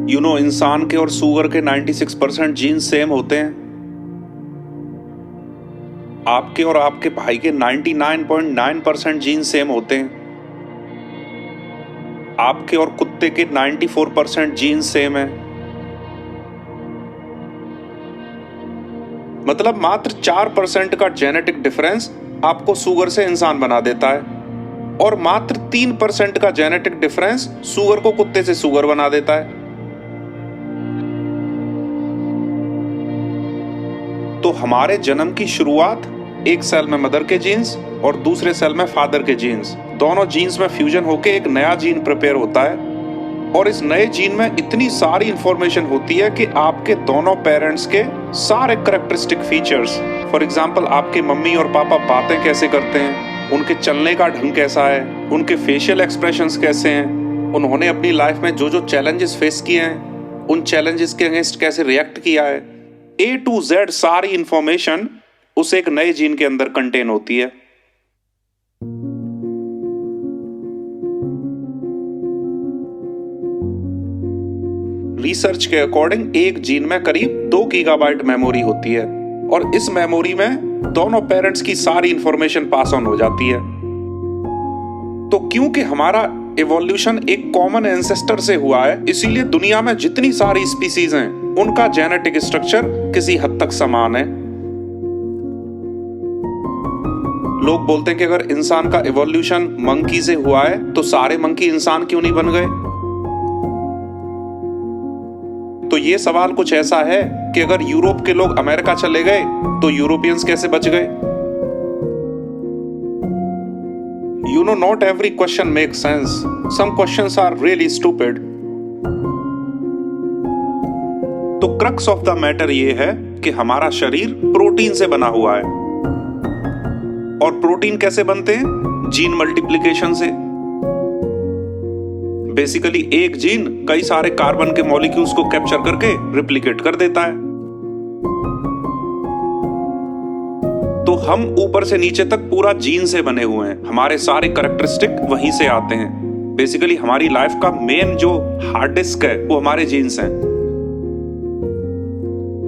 इंसान के और सूअर के 96% जीन सेम होते हैं। आपके और आपके भाई के 99.9% जीन सेम होते हैं। आपके और कुत्ते के 94% जीन सेम है। मतलब मात्र 4% का जेनेटिक डिफरेंस आपको सूअर से इंसान बना देता है और मात्र 3% का जेनेटिक डिफरेंस सूअर को कुत्ते से सूअर बना देता है। तो हमारे जन्म की शुरुआत एक सेल में मदर के जीन्स और दूसरे सेल में फादर के जीन्स, दोनों जीन्स में फ्यूजन होकर एक नया जीन प्रिपेयर होता है और इस नए जीन में इतनी सारी इंफॉर्मेशन होती है कि आपके दोनों पेरेंट्स के सारे कैरेक्टरिस्टिक फीचर्स, फॉर एग्जांपल आपके मम्मी और पापा बातें कैसे करते हैं, उनके चलने का ढंग कैसा है, उनके फेशियल एक्सप्रेशंस कैसे हैं, उन्होंने अपनी लाइफ में जो जो चैलेंजेस फेस किए हैं उन चैलेंजेस के अगेंस्ट कैसे रिएक्ट किया है, A to Z सारी इंफॉर्मेशन उस एक नए जीन के अंदर कंटेन होती है। रिसर्च के अकॉर्डिंग एक जीन में करीब 2 गीगाबाइट मेमोरी होती है और इस मेमोरी में दोनों पेरेंट्स की सारी इंफॉर्मेशन पास ऑन हो जाती है। तो क्योंकि हमारा इवोल्यूशन एक कॉमन एंसेस्टर से हुआ है, इसीलिए दुनिया में जितनी सारी स्पीसीज हैं उनका जेनेटिक स्ट्रक्चर किसी हद तक समान है। लोग बोलते हैं कि अगर इंसान का इवोल्यूशन मंकी से हुआ है तो सारे मंकी इंसान क्यों नहीं बन गए? तो ये सवाल कुछ ऐसा है कि अगर यूरोप के लोग अमेरिका चले गए तो यूरोपियंस कैसे बच गए? Not every question makes sense. Some questions are really stupid. तो क्रक्स ऑफ द मैटर ये है कि हमारा शरीर प्रोटीन से बना हुआ है और प्रोटीन कैसे बनते हैं? जीन मल्टीप्लिकेशन से। बेसिकली एक जीन कई सारे कार्बन के मॉलिक्यूल्स को कैप्चर करके रिप्लिकेट कर देता है। तो हम ऊपर से नीचे तक पूरा जीन से बने हुए हैं, हमारे सारे कैरेक्टरिस्टिक वहीं से आते हैं। बेसिकली हमारी लाइफ का मेन जो हार्ड डिस्क है वो हमारे जीन्स हैं।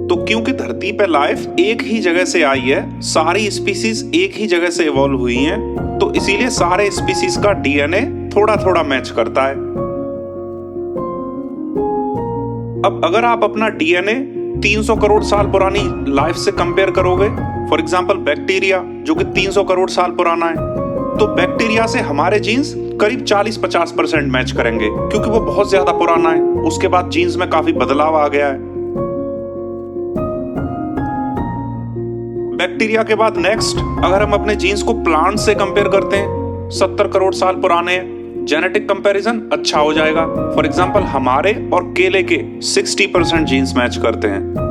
तो क्योंकि धरती पे लाइफ एक ही जगह से आई है, सारी स्पीसीज एक ही जगह से इवॉल्व हुई हैं, तो इसीलिए सारे स्पीसीज का डीएनए थोड़ा थोड़ा मैच करता है। अब अगर आप अपना डीएनए 300 करोड़ साल पुरानी लाइफ से कंपेयर करोगे, फॉर एग्जाम्पल बैक्टीरिया जो कि 300 करोड़ साल पुराना है, तो बैक्टीरिया से हमारे जीन्स करीब 40-50% मैच करेंगे क्योंकि वो बहुत ज्यादा पुराना है। उसके बाद जीन्स में काफी बदलाव आ गया है। बैक्टीरिया के बाद नेक्स्ट अगर हम अपने जीन्स को प्लांट से कंपेयर करते हैं, 70 करोड़ साल पुराने हैं, जेनेटिक कंपैरिजन अच्छा हो जाएगा। फॉर एग्जाम्पल हमारे और केले के 60% जीन्स मैच करते हैं।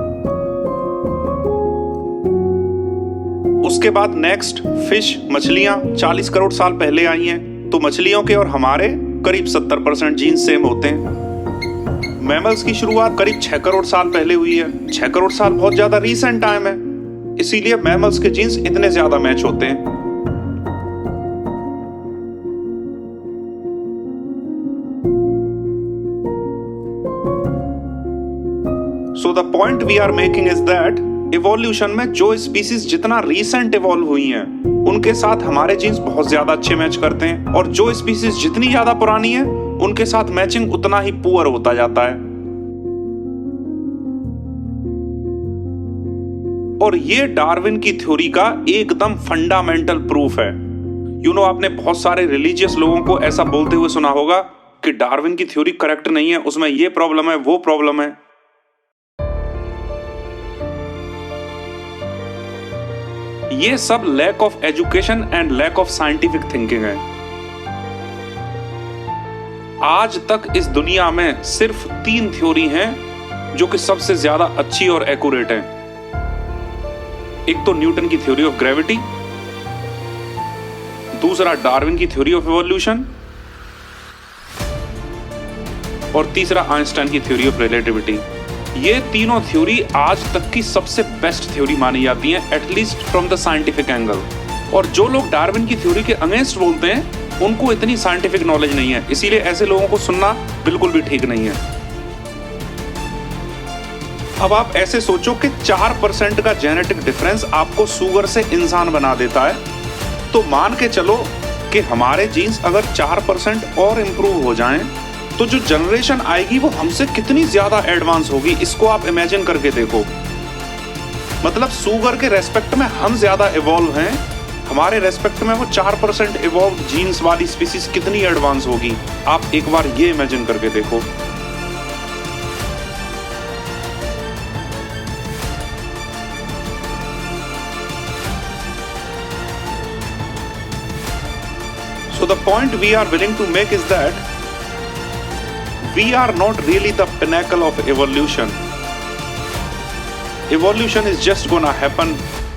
उसके बाद नेक्स्ट फिश, मछलियां 40 करोड़ साल पहले आई हैं, तो मछलियों के और हमारे करीब 70% जीन्स सेम होते हैं। मैमल्स की शुरुआत करीब 6 करोड़ साल पहले हुई है। 6 करोड़ साल बहुत ज्यादा रीसेंट टाइम है, इसीलिए मैमल्स के जीन्स इतने ज्यादा मैच होते हैं। So the point we are making is that evolution में जो स्पीसीज जितना रीसेंट इवॉल्व हुई हैं, उनके साथ हमारे जीन्स बहुत ज्यादा अच्छे मैच करते हैं और जो स्पीसीज जितनी ज्यादा पुरानी है उनके साथ मैचिंग उतना ही पुअर होता जाता है। और ये डार्विन की थ्योरी का एकदम फंडामेंटल प्रूफ है। आपने बहुत सारे रिलीजियस लोगों को ऐसा बोलते हुए सुना होगा कि डार्विन की थ्योरी करेक्ट नहीं है, उसमें ये प्रॉब्लम है, वो प्रॉब्लम है। ये सब lack of education and lack of scientific thinking है। आज तक इस दुनिया में सिर्फ 3 थ्योरी हैं जो कि सबसे ज्यादा अच्छी और एक्यूरेट हैं। एक तो न्यूटन की थ्योरी ऑफ ग्रेविटी, दूसरा डार्विन की थ्योरी ऑफ इवोल्यूशन और तीसरा आइंस्टाइन की थ्योरी ऑफ रिलेटिविटी। ये तीनों थ्योरी आज तक की सबसे बेस्ट थ्योरी मानी जाती हैं, at least from the scientific angle. और जो लोग डार्विन की थ्योरी के अगेंस्ट बोलते हैं उनको इतनी साइंटिफिक नॉलेज नहीं है, इसीलिए ऐसे लोगों को सुनना बिल्कुल भी ठीक नहीं है। अब आप ऐसे सोचो कि 4% का जेनेटिक डिफरेंस आपको सुगर से इंसान बना देता है, तो मान के चलो कि हमारे जीन्स अगर 4% और इम्प्रूव हो जाएं, तो जो जनरेशन आएगी वो हमसे कितनी ज्यादा एडवांस होगी, इसको आप इमेजिन करके देखो। मतलब सुगर के रेस्पेक्ट में हम ज्यादा इवॉल्व हैं, हमारे रेस्पेक्ट में वो 4% इवॉल्व जीन्स वाली स्पीसीज कितनी एडवांस होगी, आप एक बार ये इमेजिन करके देखो। So the point we are willing to make is that we are not really the pinnacle of evolution. Evolution is just gonna happen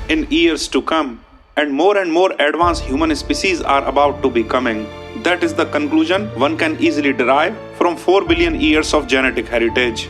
in years to come, and more advanced human species are about to be coming. That is the conclusion one can easily derive from 4 billion years of genetic heritage.